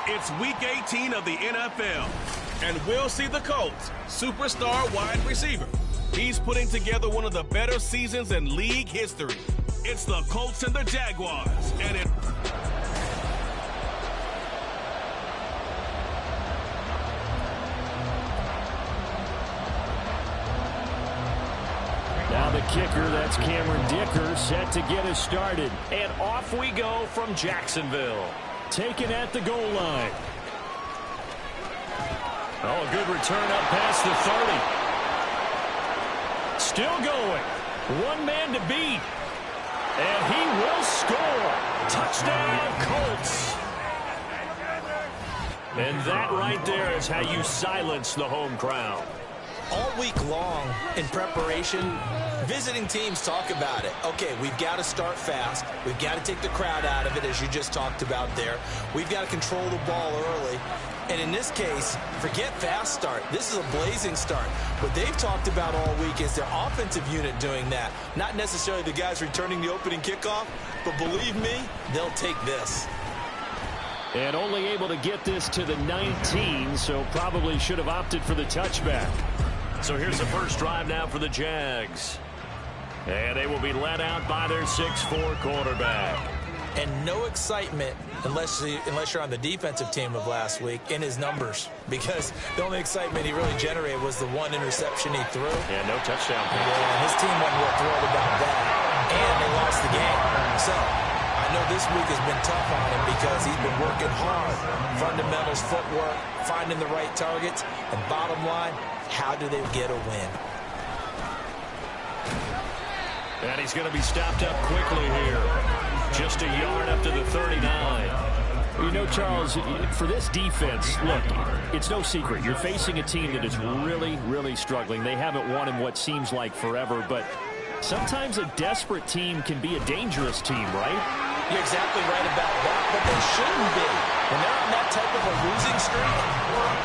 It's Week 18 of the NFL, and we'll see the Colts' superstar wide receiver. He's putting together one of the better seasons in league history. It's the Colts and the Jaguars, and it... Now the kicker, that's Cameron Dicker, set to get us started. And off we go from Jacksonville. Taken at the goal line. Oh, a good return up past the 30. Still going. One man to beat. And he will score. Touchdown, Colts. And that right there is how you silence the home crowd. All week long in preparation, visiting teams talk about it. Okay, we've got to start fast. We've got to take the crowd out of it, as you just talked about there. We've got to control the ball early. And in this case, forget fast start. This is a blazing start. What they've talked about all week is their offensive unit doing that. Not necessarily the guys returning the opening kickoff, but believe me, they'll take this. And only able to get this to the 19, so probably should have opted for the touchback. So here's the first drive now for the Jags. And they will be led out by their 6'4" quarterback. And no excitement unless you're on the defensive team of last week in his numbers, because the only excitement he really generated was the one interception he threw. Yeah, no touchdown pass. Yeah, his team wasn't real thrilled about that. And they lost the game. So I know this week has been tough on him because he's been working hard. Fundamentals, footwork, finding the right targets. And bottom line, how do they get a win? And he's going to be stopped up quickly here. Just a yard up to the 39. You know, Charles, for this defense, look, it's no secret. You're facing a team that is really, really struggling. They haven't won in what seems like forever, but sometimes a desperate team can be a dangerous team, right? You're exactly right about that, but they shouldn't be. When they're on that type of a losing streak,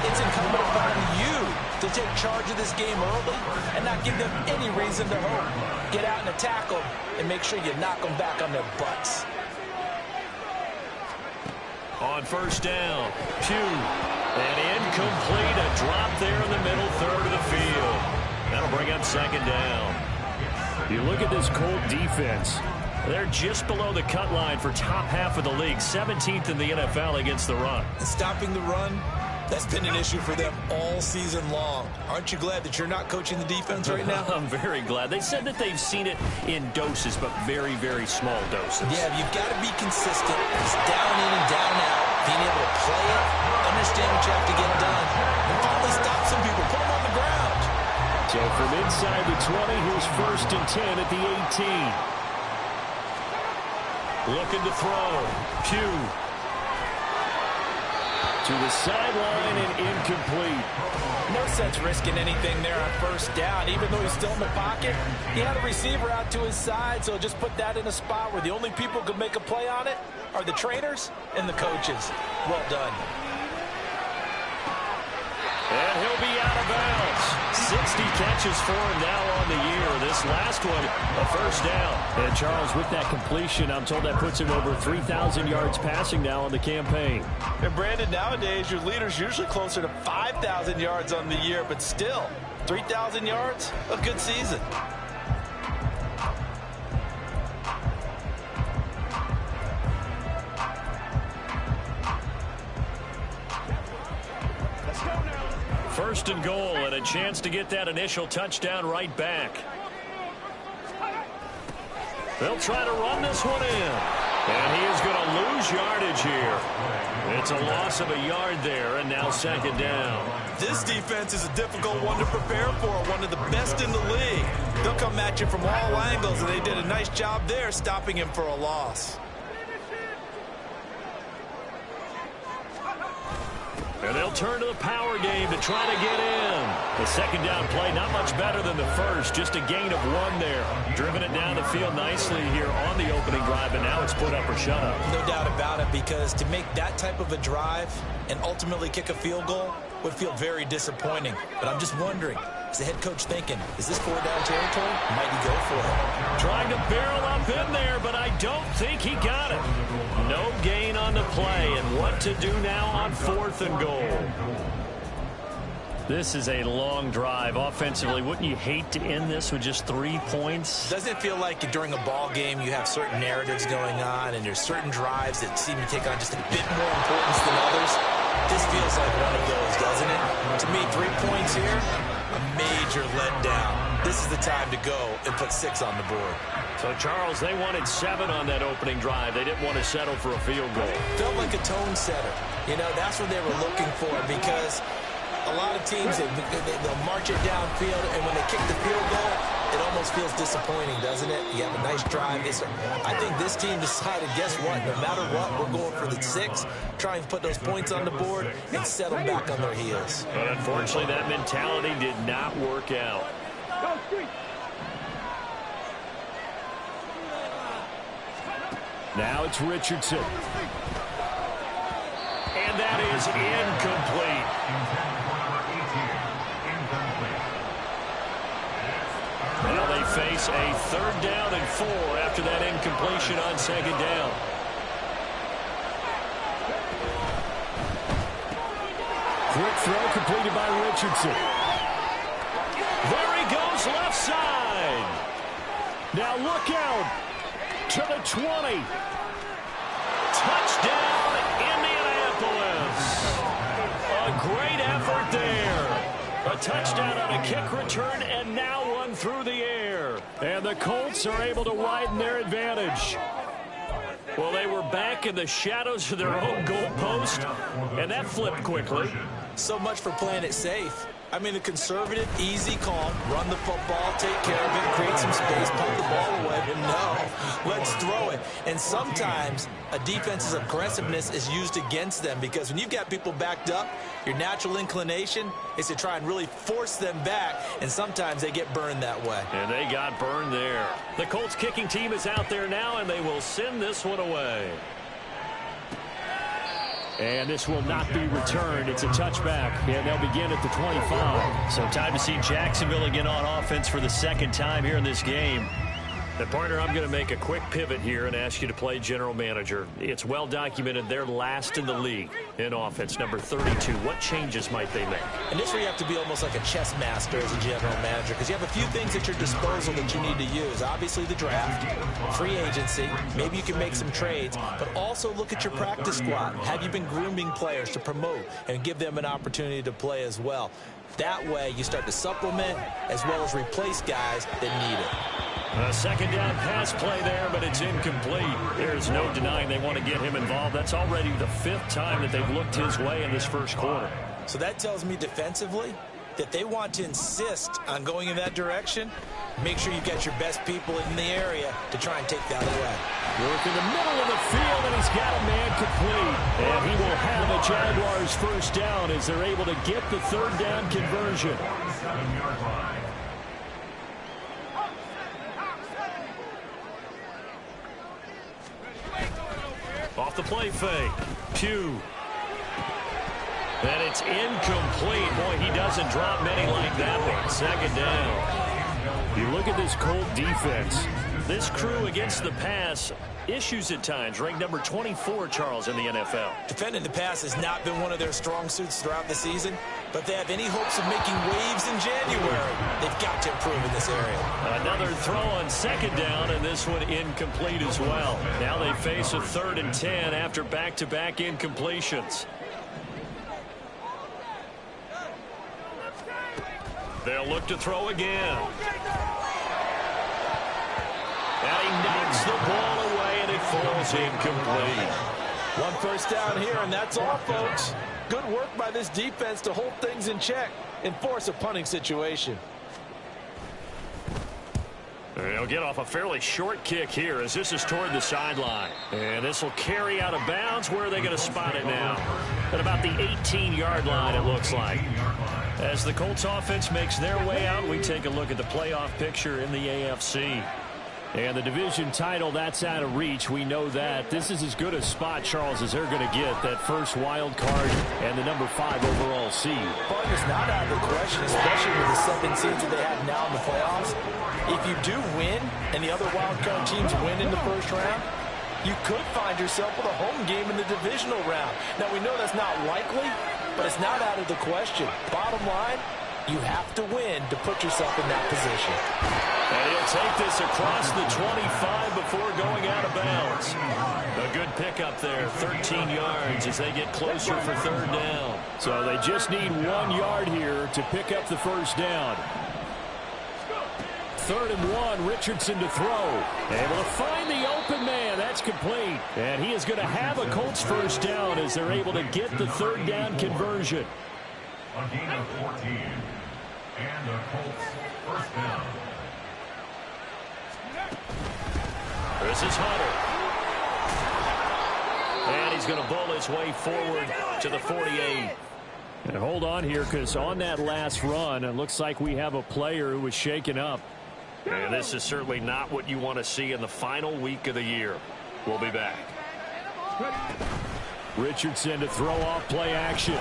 it's incumbent upon you to take charge of this game early and not give them any reason to hope. Get out and attack them and make sure you knock them back on their butts. On first down, Pugh, and incomplete, a drop there in the middle third of the field. That'll bring up second down. You look at this Colt defense. They're just below the cut line for top half of the league, 17th in the NFL against the run. Stopping the run, that's been an issue for them all season long. Aren't you glad that you're not coaching the defense right now? I'm very glad. They said that they've seen it in doses, but very, very small doses. Yeah, you've got to be consistent. It's down in and down out. Being able to play it, understand what you have to get done, and finally stop some people, put them on the ground. So from inside the 20, here's first and 10 at the 18. Looking to throw. Pugh. To the sideline and incomplete. No sense risking anything there on first down. Even though he's still in the pocket, he had a receiver out to his side, so just put that in a spot where the only people who can make a play on it are the trainers and the coaches. Well done. And he'll be out of bounds. 60 catches for him now on the year. This last one, a first down. And Charles, with that completion, I'm told that puts him over 3,000 yards passing now on the campaign. And Brandon, nowadays your leader's usually closer to 5,000 yards on the year, but still, 3,000 yards, a good season. First and goal, and a chance to get that initial touchdown right back. They'll try to run this one in. And he is going to lose yardage here. It's a loss of a yard there, and now second down. This defense is a difficult one to prepare for, one of the best in the league. They'll come at you from all angles, and they did a nice job there stopping him for a loss. And they'll turn to the power game to try to get in. The second down play, not much better than the first. Just a gain of one there. Driven it down the field nicely here on the opening drive, and now it's put up or shut up. No doubt about it, because to make that type of a drive and ultimately kick a field goal would feel very disappointing. But I'm just wondering, Is the head coach thinking, is this 4th-down territory? Might he go for it? Trying to barrel up in there, but I don't think he got it. No gain on the play, and what to do now on 4th and goal. This is a long drive offensively. Wouldn't you hate to end this with just 3 points? Doesn't it feel like during a ball game you have certain narratives going on and there's certain drives that seem to take on just a bit more importance than others? This feels like one of those, doesn't it? To me, 3 points here, a major letdown. This is the time to go and put 6 on the board. So, Charles, they wanted 7 on that opening drive. They didn't want to settle for a field goal. Felt like a tone setter. You know, that's what they were looking for, because a lot of teams, they'll march it downfield, and when they kick the field goal, it almost feels disappointing, doesn't it? You have a nice drive. I think this team decided, guess what? No matter what, we're going for the 6, trying to put those points on the board and settle back on their heels. But unfortunately, that mentality did not work out. Now it's Richardson. And that is incomplete. Now they face a 3rd down and 4 after that incompletion on 2nd down. Quick throw completed by Richardson. There he goes, left side. Now look out to the 20. Touchdown, Indianapolis. A great effort there. A touchdown on a kick return, and now one through the air. And the Colts are able to widen their advantage. Well, they were back in the shadows of their own goalpost, and that flipped quickly. So much for playing it safe. I mean, the conservative, easy call, run the football, take care of it, create some space, pump the ball away. But no, let's throw it. And sometimes a defense's aggressiveness is used against them, because when you've got people backed up, your natural inclination is to try and really force them back, and sometimes they get burned that way. And they got burned there. The Colts kicking team is out there now, and they will send this one away. And this will not be returned. It's a touchback, and they'll begin at the 25. So time to see Jacksonville again on offense for the 2nd time here in this game. And, partner, I'm going to make a quick pivot here and ask you to play general manager. It's well documented they're last in the league in offense, number 32. What changes might they make? And this is where you have to be almost like a chess master as a general manager, because you have a few things at your disposal that you need to use. Obviously the draft, free agency, maybe you can make some trades, but also look at your practice squad. Have you been grooming players to promote and give them an opportunity to play as well? That way you start to supplement as well as replace guys that need it. A 2nd down pass play there, but it's incomplete. There's no denying they want to get him involved. That's already the 5th time that they've looked his way in this 1st quarter. So that tells me defensively that they want to insist on going in that direction. Make sure you get your best people in the area to try and take that away. Work in the middle of the field, and he's got a man complete. And he will have the Jaguars 1st down as they're able to get the 3rd down conversion. Off the play fake. Pugh. And it's incomplete. Boy, he doesn't drop many like that one. 2nd down. You look at this Colt defense. This crew against the pass, issues at times, ranked number 24, Charles, in the NFL. Defending the pass has not been one of their strong suits throughout the season, but if they have any hopes of making waves in January, they've got to improve in this area. Another throw on 2nd down, and this one incomplete as well. Now they face a 3rd and 10 after back-to-back incompletions. They'll look to throw again. And he knocks the ball away, and it falls incomplete. 1 1st down here, and that's all, folks. Good work by this defense to hold things in check and force a punting situation. They'll get off a fairly short kick here as this is toward the sideline. And this will carry out of bounds. Where are they going to spot it now? At about the 18-yard line, it looks like. As the Colts offense makes their way out, we take a look at the playoff picture in the AFC. And the division title, that's out of reach. We know that. This is as good a spot, Charles, as they're going to get. That first wild card and the number 5 overall seed. Partner's not out of the question, especially with the 7 seeds that they have now in the playoffs. If you do win and the other wild card teams win in the first round, you could find yourself with a home game in the divisional round. Now, we know that's not likely, but it's not out of the question. Bottom line, you have to win to put yourself in that position. And he'll take this across the 25 before going out of bounds. A good pickup there, 13 yards as they get closer for third down. So they just need 1 yard here to pick up the first down. 3rd and 1, Richardson to throw. Able to find the open man. That's complete. And he is going to have a Colts first down as they're able to get the third down conversion. A gain of 14. And the Colts first down. This is Hunter. And he's going to bowl his way forward to the 48. And hold on here, because on that last run, it looks like we have a player who was shaken up. And this is certainly not what you want to see in the final week of the year. We'll be back. Richardson to throw off play action.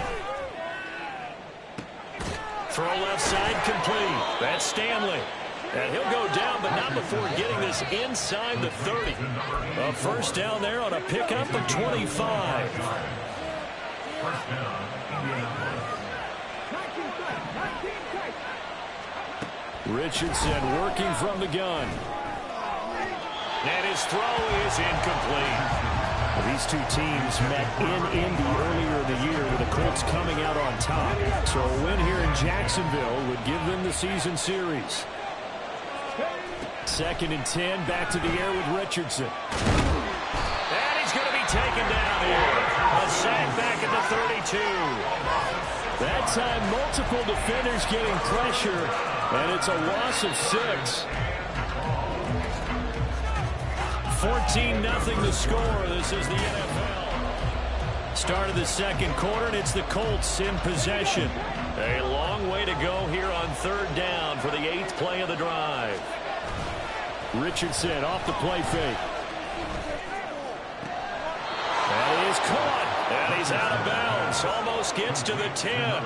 Throw left side complete. That's Stanley. And he'll go down, but not before getting this inside the 30. A first down there on a pickup of 25. First down, Richardson working from the gun. And his throw is incomplete. These two teams met in Indy earlier in the year with the Colts coming out on top. So a win here in Jacksonville would give them the season series. 2nd and 10, back to the air with Richardson. And he's going to be taken down here. A sack back at the 32. That time, multiple defenders getting pressure, and it's a loss of 6. 14-0 the score. This is the NFL. Start of the second quarter, and it's the Colts in possession. A long way to go here on third down for the 8th play of the drive. Richardson off the play fake. And he is caught. And he's out of bounds. Almost gets to the 10.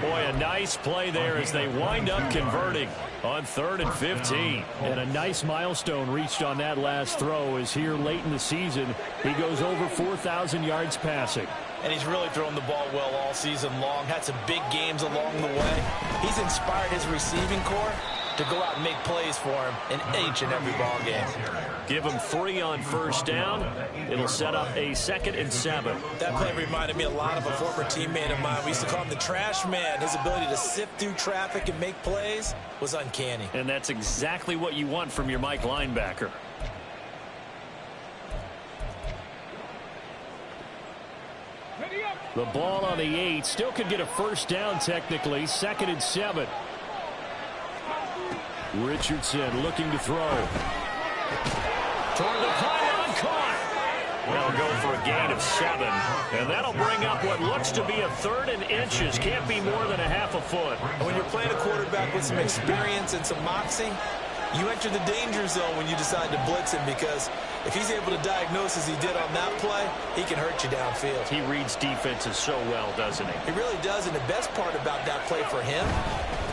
Boy, a nice play there as they wind up converting on 3rd and 15. And a nice milestone reached on that last throw as here late in the season, he goes over 4,000 yards passing. And he's really thrown the ball well all season long. Had some big games along the way. He's inspired his receiving corps to go out and make plays for him in each and every ball game. Give him 3 on first down. It'll set up a 2nd and 7. That play reminded me a lot of a former teammate of mine. We used to call him the trash man. His ability to sift through traffic and make plays was uncanny. And that's exactly what you want from your Mike linebacker. The ball on the 8. Still could get a first down technically. 2nd and 7. Richardson looking to throw. Toward the pylon, caught. They'll go for a gain of 7. And that'll bring up what looks to be a 3rd and inches. Can't be more than a half a foot. When you're playing a quarterback with some experience and some moxie, you enter the danger zone when you decide to blitz him, because if he's able to diagnose as he did on that play, he can hurt you downfield. He reads defenses so well, doesn't he? He really does, and the best part about that play for him,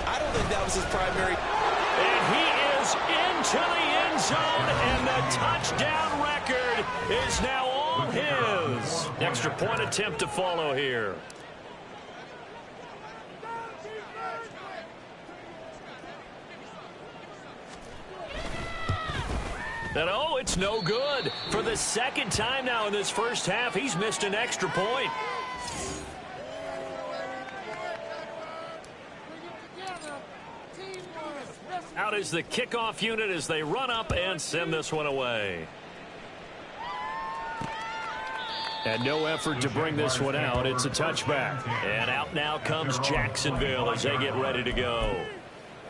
I don't think that was his primary. And he is into the end zone, and the touchdown record is now all his. Extra point attempt to follow here. And oh, it's no good. For the 2nd time now in this first half, he's missed an extra point. Out is the kickoff unit as they run up and send this one away. And no effort to bring this one out. It's a touchback. And out now comes Jacksonville as they get ready to go.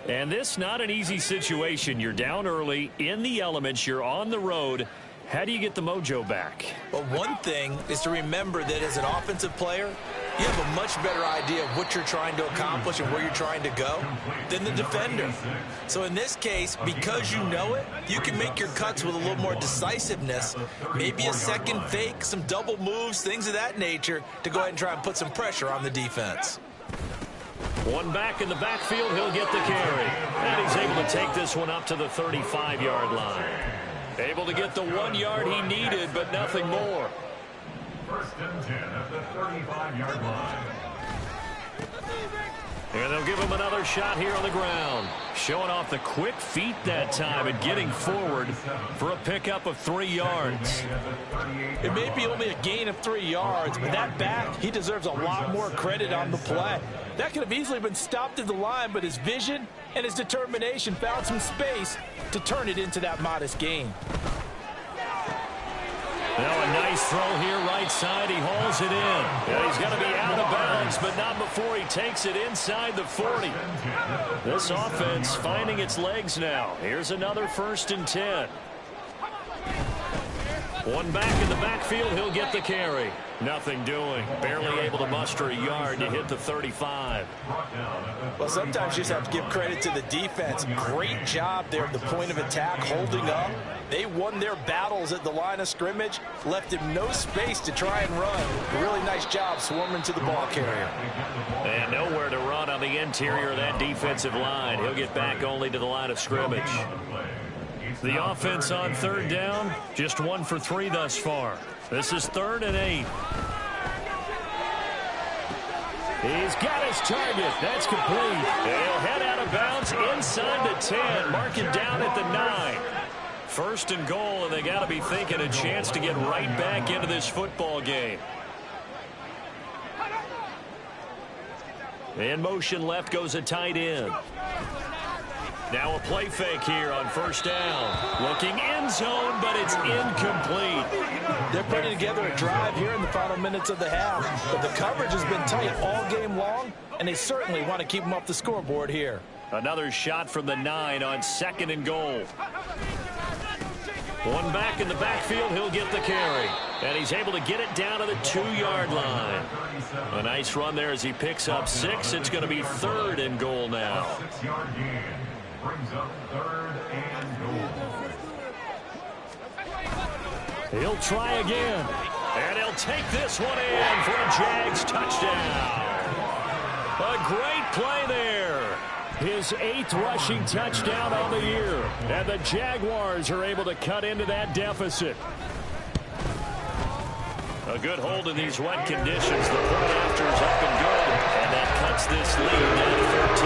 And this not an easy situation. You're down early, in the elements, you're on the road. How do you get the mojo back? Well, one thing is to remember that as an offensive player, you have a much better idea of what you're trying to accomplish and where you're trying to go than the defender. So in this case, because you know it, you can make your cuts with a little more decisiveness, maybe a second fake, some double moves, things of that nature, to go ahead and try and put some pressure on the defense. One back in the backfield, he'll get the carry. And he's able to take this one up to the 35-yard line. Able to get the 1 yard he needed, but nothing more. First and 10 at the 35-yard line. And they'll give him another shot here on the ground. Showing off the quick feet that time and getting forward for a pickup of 3 yards. It may be only a gain of 3 yards, but that back, he deserves a lot more credit on the play. That could have easily been stopped at the line, but his vision and his determination found some space to turn it into that modest gain. Now a nice throw here right side. He hauls it in. Yeah, he's going to be out of bounds, but not before he takes it inside the 40. This offense finding its legs now. Here's another 1st and 10. One back in the backfield. He'll get the carry. Nothing doing. Barely able to muster a yard to hit the 35. Well, sometimes you just have to give credit to the defense. Great job there at the point of attack, holding up. They won their battles at the line of scrimmage, left him no space to try and run. A really nice job swarming to the ball carrier. And nowhere to run on the interior of that defensive line. He'll get back only to the line of scrimmage. The offense on 3rd down, just 1 for 3 thus far. This is 3rd and 8. He's got his target. That's complete. He'll head out of bounds inside the 10. Mark it down at the 9. 1st and goal, and they got to be thinking a chance to get right back into this football game. In motion left goes a tight end. Now a play fake here on 1st down. Looking end zone, but it's incomplete. They're putting together a drive here in the final minutes of the half, but the coverage has been tight all game long, and they certainly want to keep them off the scoreboard here. Another shot from the 9 on 2nd and goal. One back in the backfield, he'll get the carry. And he's able to get it down to the 2-yard line. A nice run there as he picks up 6. It's going to be 3rd and goal now. 6-yard gain brings up 3rd and goal. He'll try again. And he'll take this one in for a Jags touchdown. A great play there. His 8th rushing touchdown on the year. And the Jaguars are able to cut into that deficit. A good hold in these wet conditions. The point after is up and good. And that cuts this lead down to 13.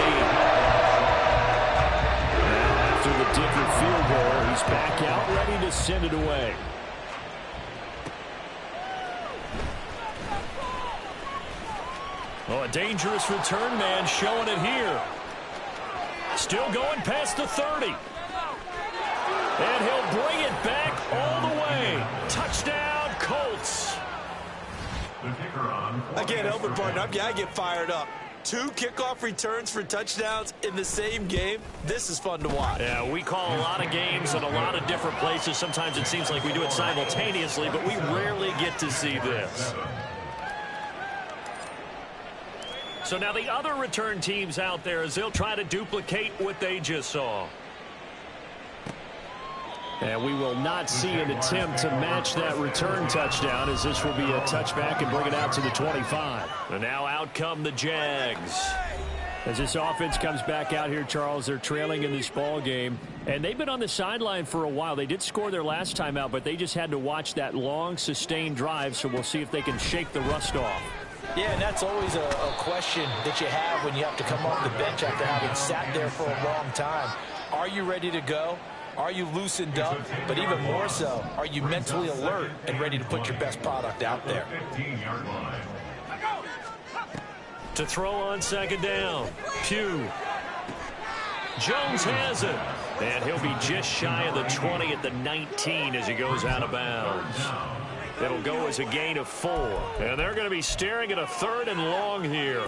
Now after the different field goal, he's back out ready to send it away. Oh, a dangerous return man showing it here. Still going past the 30. And he'll bring it back all the way. Touchdown, Colts. Again, Elvin Barton, I get fired up. 2 kickoff returns for touchdowns in the same game. This is fun to watch. Yeah, we call a lot of games in a lot of different places. Sometimes it seems like we do it simultaneously, but we rarely get to see this. So now the other return teams out there as they'll try to duplicate what they just saw. And we will not see an attempt to match that return touchdown, as this will be a touchback and bring it out to the 25. And now out come the Jags. As this offense comes back out here, Charles, they're trailing in this ball game. And they've been on the sideline for a while. They did score their last time out, but they just had to watch that long, sustained drive. So we'll see if they can shake the rust off. Yeah, and that's always a question that you have when you have to come off the bench after having sat there for a long time. Are you ready to go? Are you loosened up? But even more so, are you mentally alert and ready to put your best product out there? 15-yard line. To throw on 2nd down. Pugh. Jones has it. And he'll be just shy of the 20 at the 19 as he goes out of bounds. It'll go as a gain of 4. And they're going to be staring at a 3rd and long here.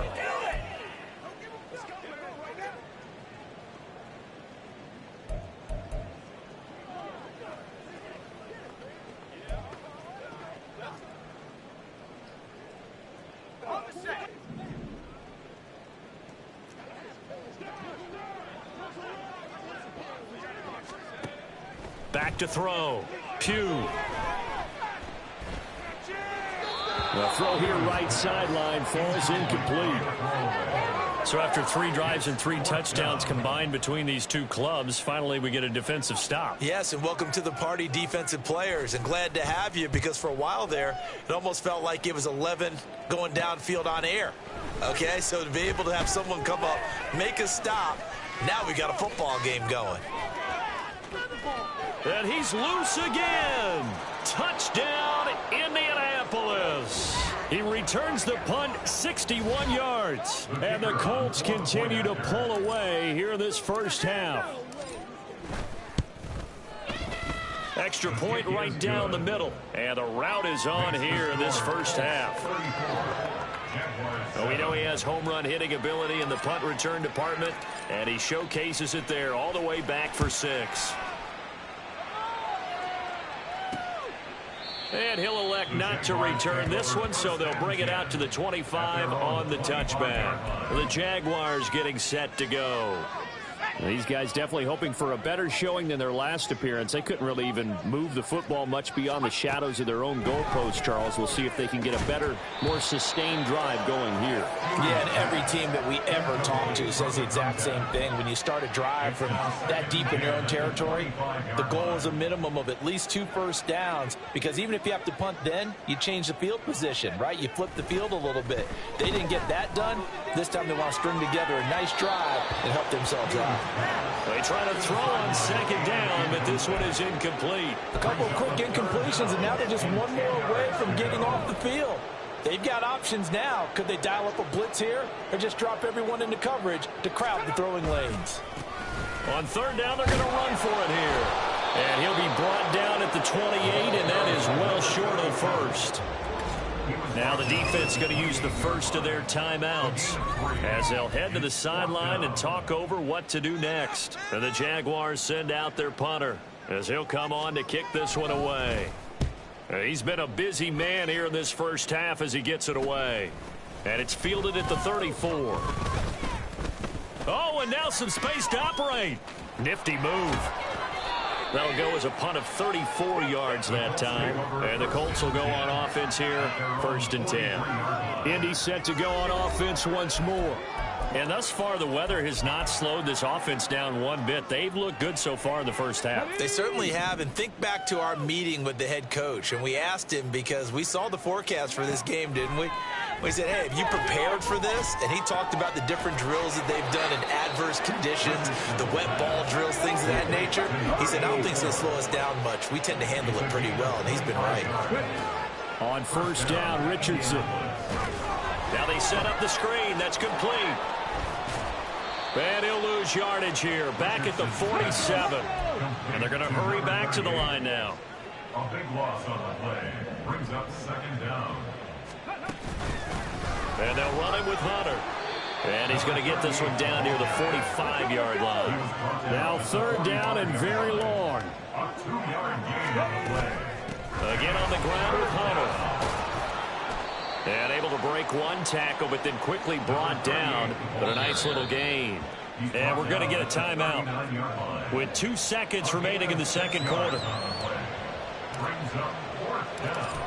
back to throw. Pugh. The throw here right sideline falls incomplete. So after 3 drives and 3 touchdowns combined between these two clubs, finally we get a defensive stop. Yes, and welcome to the party, defensive players. And glad to have you, because for a while there, it almost felt like it was 11 going downfield on air. Okay, so to be able to have someone come up, make a stop, now we got a football game going. And he's loose again. Touchdown, Indianapolis. He returns the punt 61 yards. And the Colts continue to pull away here in this first half. Extra point right down the middle. And the route is on here in this first half. We know he has home run hitting ability in the punt return department. And he showcases it there all the way back for 6. And he'll elect not to return this one, so they'll bring it out to the 25 on the touchback. The Jaguars getting set to go. These guys definitely hoping for a better showing than their last appearance. They couldn't really even move the football much beyond the shadows of their own goalpost, Charles. We'll see if they can get a better, more sustained drive going here. Yeah, and every team that we ever talk to says the exact same thing. When you start a drive from that deep in your own territory, the goal is a minimum of at least 2 first downs, because even if you have to punt then, you change the field position, right? You flip the field a little bit. They didn't get that done. This time they want to string together a nice drive and help themselves out. They try to throw on 2nd down, but this one is incomplete. A couple of quick incompletions, and now they're just one more away from getting off the field. They've got options now. Could they dial up a blitz here, or just drop everyone into coverage to crowd the throwing lanes? On 3rd down, they're going to run for it here. And he'll be brought down at the 28, and that is well short of the first. Now the defense going to use the first of their timeouts as they'll head to the sideline and talk over what to do next. And the Jaguars send out their punter as he'll come on to kick this one away. He's been a busy man here in this first half as he gets it away. And it's fielded at the 34. Oh, and now some space to operate. Nifty move. That'll go as a punt of 34 yards that time. And the Colts will go on offense here, 1st and 10. Indy set to go on offense once more. And thus far, the weather has not slowed this offense down one bit. They've looked good so far in the first half. They certainly have. And think back to our meeting with the head coach. And we asked him, because we saw the forecast for this game, didn't we? We said, hey, have you prepared for this? And he talked about the different drills that they've done in adverse conditions, the wet ball drills, things of that nature. He said, I don't think it's going to slow us down much. We tend to handle it pretty well, and he's been right. On 1st down, Richardson. Now they set up the screen. That's complete. And he'll lose yardage here, back at the 47. And they're going to hurry back to the line now. A big loss on the play brings up 2nd down. And they'll run it with Hunter. And he's going to get this one down near the 45-yard line. Now 3rd down and very long. A 2-yard gain on the play. Again on the ground with Hunter. And able to break one tackle, but then quickly brought down. But a nice little gain. And we're going to get a timeout with 2 seconds remaining in the 2nd quarter. Brings up 4th down.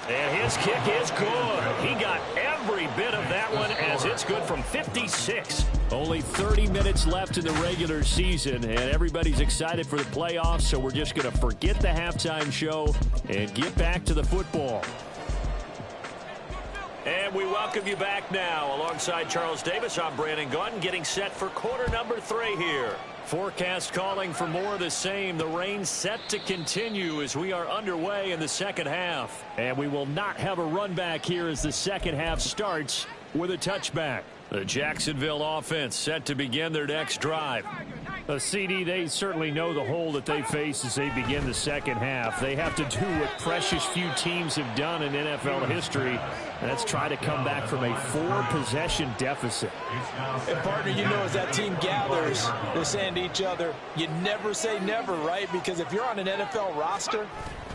And his kick is good. He got every bit of that one, as it's good from 56. Only 30 minutes left in the regular season, and everybody's excited for the playoffs, so we're just going to forget the halftime show and get back to the football. And we welcome you back now. Alongside Charles Davis, I'm Brandon Gunn, getting set for quarter number 3 here. Forecast calling for more of the same. The rain set to continue as we are underway in the 2nd half. And we will not have a run back here as the 2nd half starts with a touchback. The Jacksonville offense set to begin their next drive. CD, they certainly know the hole that they face as they begin the 2nd half. They have to do what precious few teams have done in NFL history, and that's try to come back from a 4-possession deficit. And, partner, you know, as that team gathers, they're saying to each other, you never say never, right? Because if you're on an NFL roster,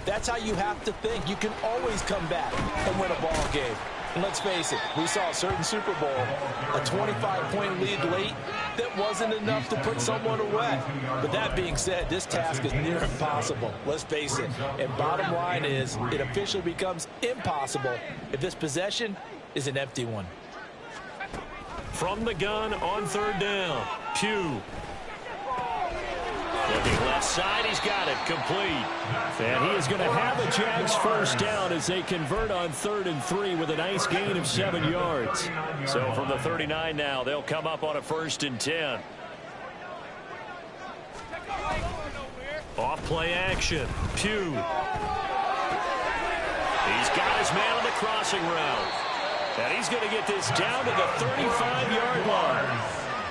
that's how you have to think. You can always come back and win a ball game. And let's face it, we saw a certain Super Bowl, a 25-point lead late that wasn't enough to put someone away. But that being said, this task is near impossible. Let's face it. And bottom line is, it officially becomes impossible if this possession is an empty one. From the gun on third down, Pugh. Looking left side, he's got it, complete. And he is going to have the Jags first down as they convert on 3rd and 3 with a nice gain of 7 yards. So from the 39 now, they'll come up on a 1st and 10. Off play action, Pugh. He's got his man on the crossing route. And he's going to get this down to the 35-yard line.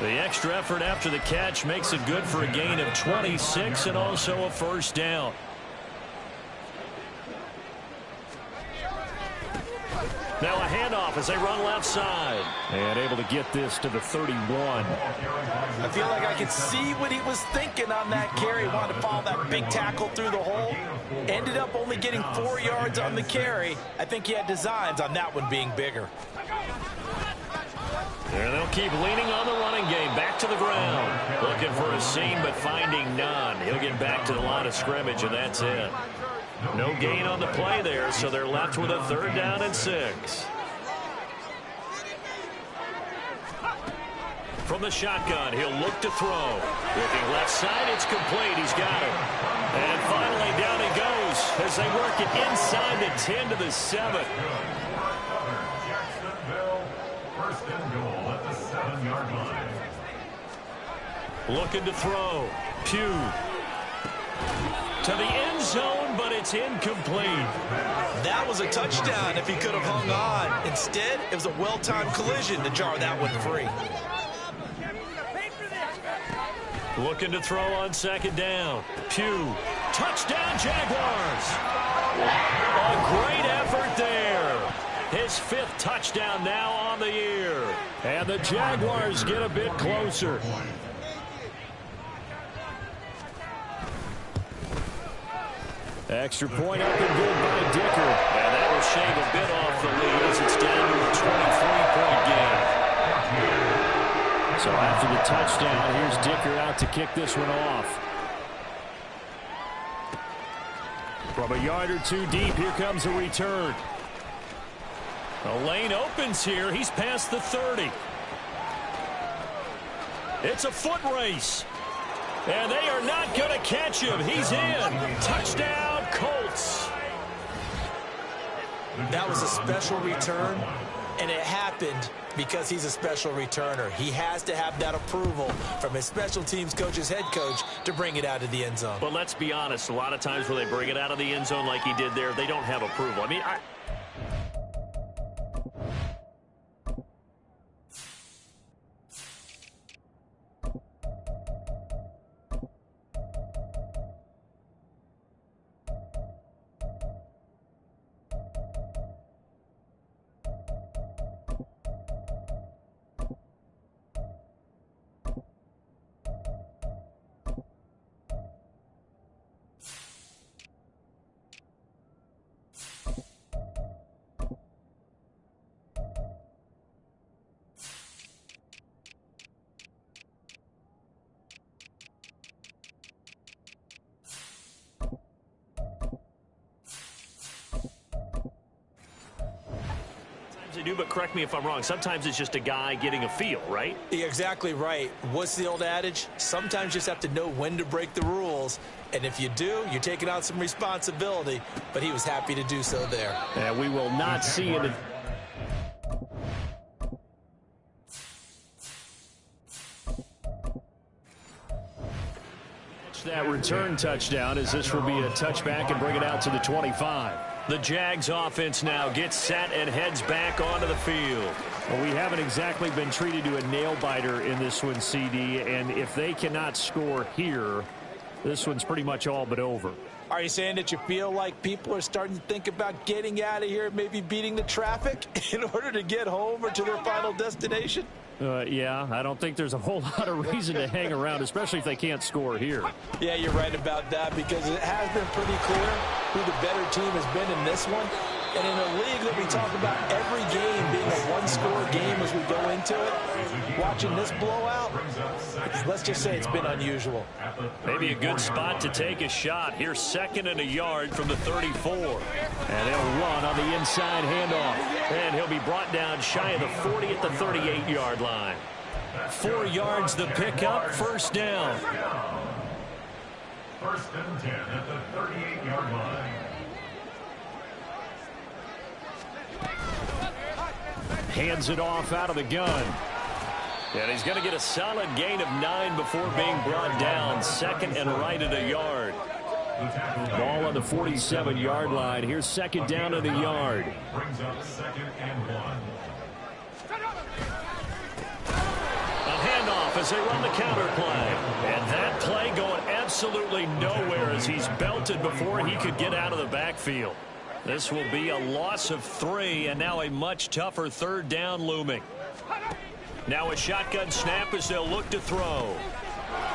The extra effort after the catch makes it good for a gain of 26 and also a first down. Now a handoff as they run left side. And able to get this to the 31. I feel like I could see what he was thinking on that carry. Wanted to follow that big tackle through the hole. Ended up only getting 4 yards on the carry. I think he had designs on that one being bigger. And they'll keep leaning on the running game. Back to the ground. Looking for a seam, but finding none. He'll get back to the line of scrimmage, and that's it. No gain on the play there, so they're left with a 3rd down and 6. From the shotgun, he'll look to throw. Looking left side, it's complete. He's got it. And finally, down he goes as they work it inside the 10 to the 7. First and goal at the 7-yard line. Looking to throw. Pugh. To the end zone, but it's incomplete. That was a touchdown if he could have hung on. Instead, it was a well-timed collision to jar that one free. Looking to throw on 2nd down. Pugh. Touchdown, Jaguars. A great effort there. His 5th touchdown now on the year. And the Jaguars get a bit closer. Extra point up and good by Dicker. And that will shave a bit off the lead as it's down to a 23-point game. So after the touchdown, here's Dicker out to kick this one off. From a yard or 2 deep, here comes a return. The lane opens here. He's past the 30. It's a foot race. And they are not going to catch him. He's in. Touchdown, Colts. That was a special return, and it happened because he's a special returner. He has to have that approval from his special teams coach's head coach to bring it out of the end zone. But let's be honest, a lot of times when they bring it out of the end zone like he did there, they don't have approval. I mean, they do, but correct me if I'm wrong. Sometimes it's just a guy getting a feel, right? You're exactly right. What's the old adage? Sometimes you just have to know when to break the rules. And if you do, you're taking on some responsibility. But he was happy to do so there. And we will not see it. That return touchdown as this will be a touchback and bring it out to the 25. The Jags offense now gets set and heads back onto the field. Well, we haven't exactly been treated to a nail-biter in this one, CD, and if they cannot score here, this one's pretty much all but over. Are you saying that you feel like people are starting to think about getting out of here, maybe beating the traffic in order to get home or to their final destination? Yeah, I don't think there's a whole lot of reason to hang around, especially if they can't score here. Yeah, you're right about that because it has been pretty clear who the better team has been in this one. And in a league that we talk about every game being a one-score game as we go into it, watching this blowout, let's just say it's been unusual. Maybe a good spot to take a shot. Here's 2nd and a yard from the 34. And they'll run on the inside handoff. And he'll be brought down shy of the 40 at the 38-yard line. 4 yards the pickup, 1st down. 1st and 10 at the 38-yard line. Hands it off out of the gun. And he's going to get a solid gain of 9 before being brought down. 2nd and right at a yard. Ball on the 47-yard line. Here's 2nd down at a yard. Brings up 2nd and 1. A handoff as they run the counter play. And that play going absolutely nowhere as he's belted before he could get out of the backfield. This will be a loss of 3, and now a much tougher 3rd down looming. Now a shotgun snap as they'll look to throw.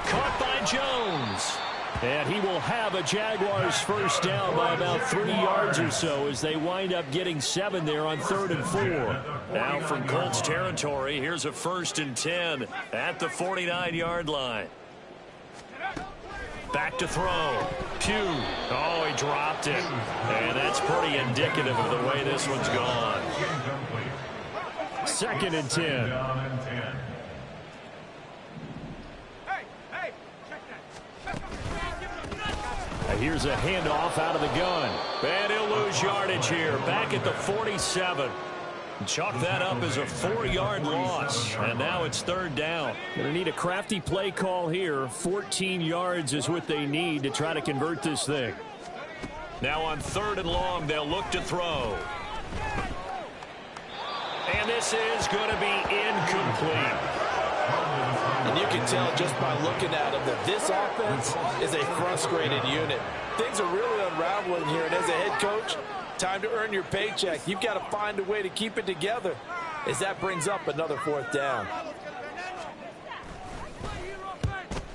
Caught by Jones. And he will have a Jaguars 1st down by about 3 yards or so as they wind up getting 7 there on 3rd and 4. Now from Colts territory, here's a 1st and 10 at the 49-yard line. Back to throw. Pugh. Oh, he dropped it. And that's pretty indicative of the way this one's gone. 2nd and 10. And here's a handoff out of the gun. And he'll lose yardage here. Back at the 47. Chalk that up as a 4-yard loss. And now it's 3rd down. Going to need a crafty play call here. 14 yards is what they need to try to convert this thing. Now on 3rd and long, they'll look to throw. And this is going to be incomplete. And you can tell just by looking at them that this offense is a frustrated unit. Things are really unraveling here, and as a head coach, time to earn your paycheck. You've got to find a way to keep it together as that brings up another 4th down.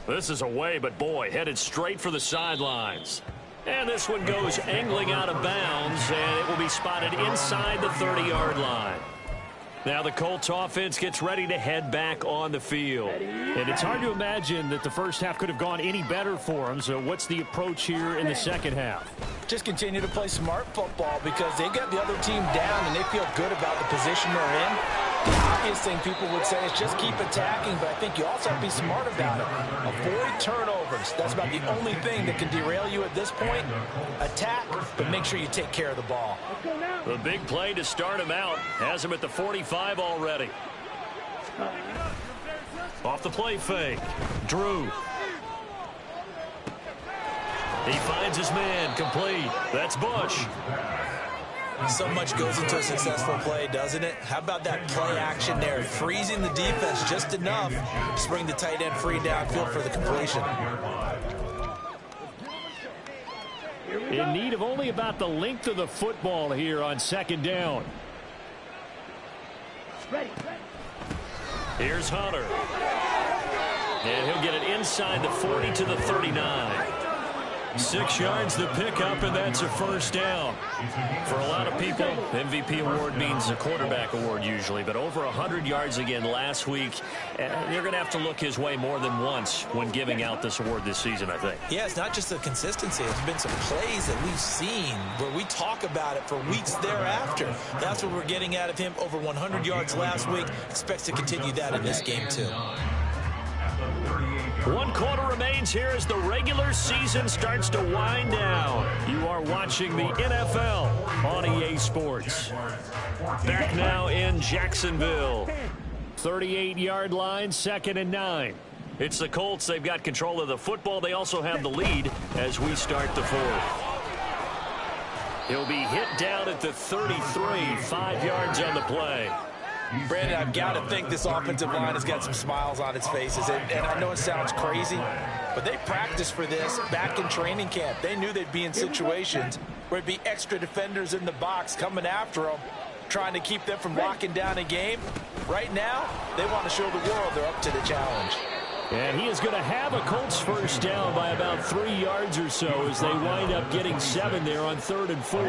This is away, but boy, headed straight for the sidelines. And this one goes angling out of bounds, and it will be spotted inside the 30-yard line. Now the Colts offense gets ready to head back on the field. And it's hard to imagine that the first half could have gone any better for them. So what's the approach here in the second half? Just continue to play smart football because they got the other team down and they feel good about the position they're in. The obvious thing people would say is just keep attacking, but I think you also have to be smart about it. Avoid turnovers. That's about the only thing that can derail you at this point. Attack, but make sure you take care of the ball. The big play to start him out has him at the 45 already. Off the play fake. Drew. He finds his man complete. That's Bush. So much goes into a successful play, doesn't it? How about that play action there? Freezing the defense just enough to bring the tight end free downfield for the completion. In need of only about the length of the football here on 2nd down. Here's Hunter. And he'll get it inside the 40 to the 39. 6 yards the pickup, and that's a 1st down. For a lot of people, MVP award means a quarterback award usually, but over 100 yards again last week. They're going to have to look his way more than once when giving out this award this season, I think. Yeah, it's not just the consistency. There's been some plays that we've seen where we talk about it for weeks thereafter. That's what we're getting out of him. Over 100 yards last week. Expects to continue that in this game, too. 1 quarter remains here as the regular season starts to wind down. You are watching the NFL on EA Sports. Back now in Jacksonville. 38-yard line, 2nd and 9. It's the Colts. They've got control of the football. They also have the lead as we start the 4th. He'll be hit down at the 33, 5 yards on the play. Brandon, I've got to think this offensive line has got some smiles on its faces. And I know it sounds crazy, but they practiced for this back in training camp. They knew they'd be in situations where there'd be extra defenders in the box coming after them, trying to keep them from locking down a game. Right now, they want to show the world they're up to the challenge. And he is going to have a Colts 1st down by about 3 yards or so as they wind up getting 7 there on 3rd and 4.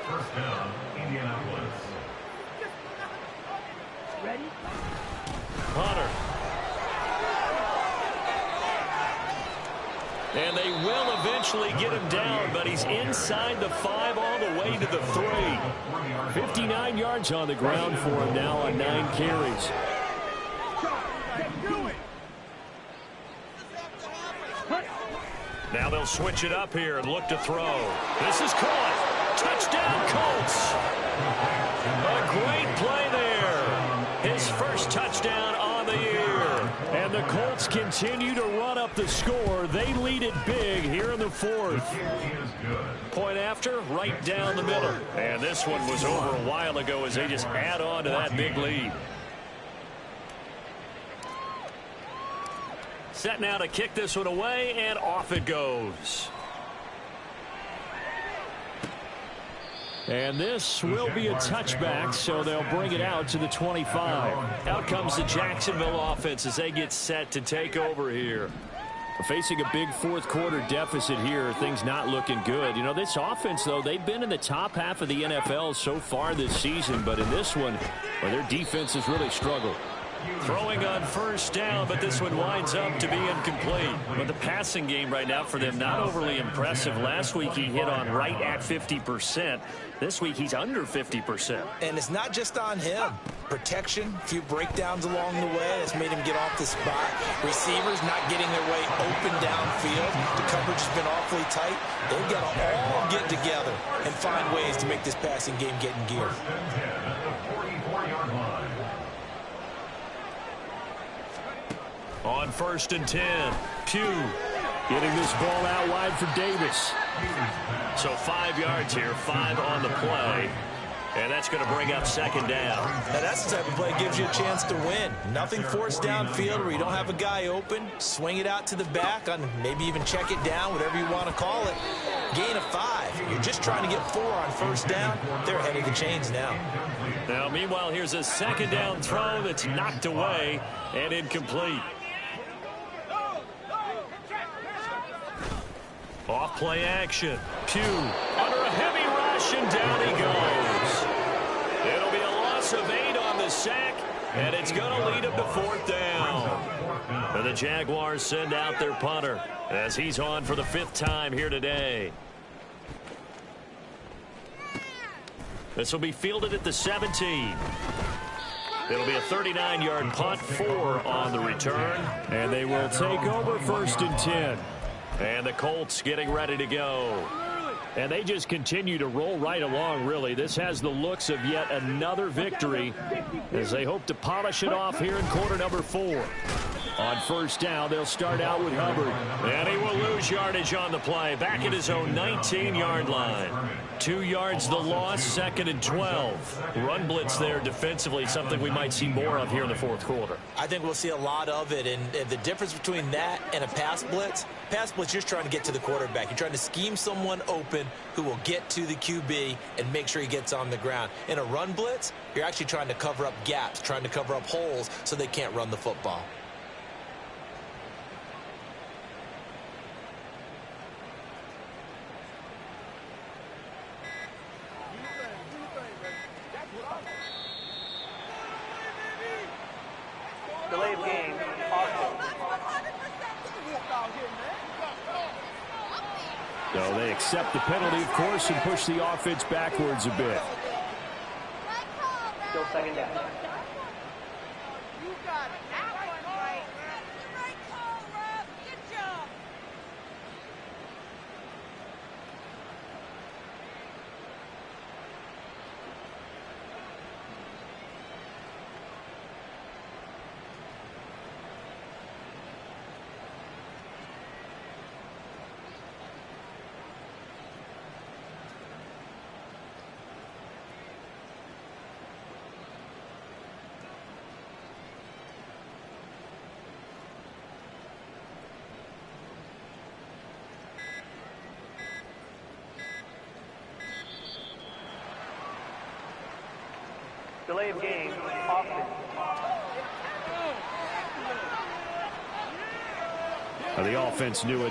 First down, Indianapolis. Ready? Hunter. And they will eventually get him down, but he's inside the 5 all the way to the 3. 59 yards on the ground for him now on 9 carries. Now they'll switch it up here and look to throw. This is caught. Touchdown, Colts. A great play there. His first touchdown on the year. And the Colts continue to run up the score. They lead it big here in the 4th. Point after, right down the middle. And this one was over a while ago as they just add on to that big lead. Set now to kick this one away, and off it goes. And this will be a touchback, so they'll bring it out to the 25. Out comes the Jacksonville offense as they get set to take over here. Facing a big fourth-quarter deficit here, things not looking good. You know, this offense, though, they've been in the top half of the NFL so far this season, but in this one, well, their defense has really struggled. Throwing on first down, but this one winds up to be incomplete. But the passing game right now for them, not overly impressive. Last week he hit on right at 50%. This week he's under 50%. And it's not just on him. Protection, a few breakdowns along the way. That's made him get off the spot. Receivers not getting their way open downfield. The coverage has been awfully tight. They've got to all get together and find ways to make this passing game get in gear. On first and 10, Pugh getting this ball out wide for Davis. So 5 yards here, 5 on the play. And that's going to bring up second down. Now that's the type of play that gives you a chance to win. Nothing forced downfield where you don't have a guy open. Swing it out to the back, on maybe even check it down, whatever you want to call it. Gain of 5. You're just trying to get 4 on first down. They're ahead of the chains now. Now, meanwhile, here's a second down throw that's knocked away and incomplete. Off play action. Pugh under a heavy rush, and down he goes. It'll be a loss of 8 on the sack, and it's going to lead him to fourth down. And the Jaguars send out their punter as he's on for the 5th time here today. This will be fielded at the 17. It'll be a 39-yard punt, 4 on the return. And they will take over first and 10. And the Colts getting ready to go. And they just continue to roll right along, really. This has the looks of yet another victory as they hope to polish it off here in quarter number 4. On first down, they'll start out with Hubbard. And he will lose yardage on the play. Back at his own 19-yard line. 2 yards the loss, 2nd and 12. Run blitz there defensively, something we might see more of here in the fourth quarter. I think we'll see a lot of it. And the difference between that and a pass blitz, you're just trying to get to the quarterback. You're trying to scheme someone open who will get to the QB and make sure he gets on the ground. In a run blitz, you're actually trying to cover up gaps, trying to cover up holes so they can't run the football. Delay of game, So they accept the penalty, of course, and push the offense backwards a bit. Still second down. You got it. That one right. Right call, ref. Good job. Delay of game, Austin. The offense knew it.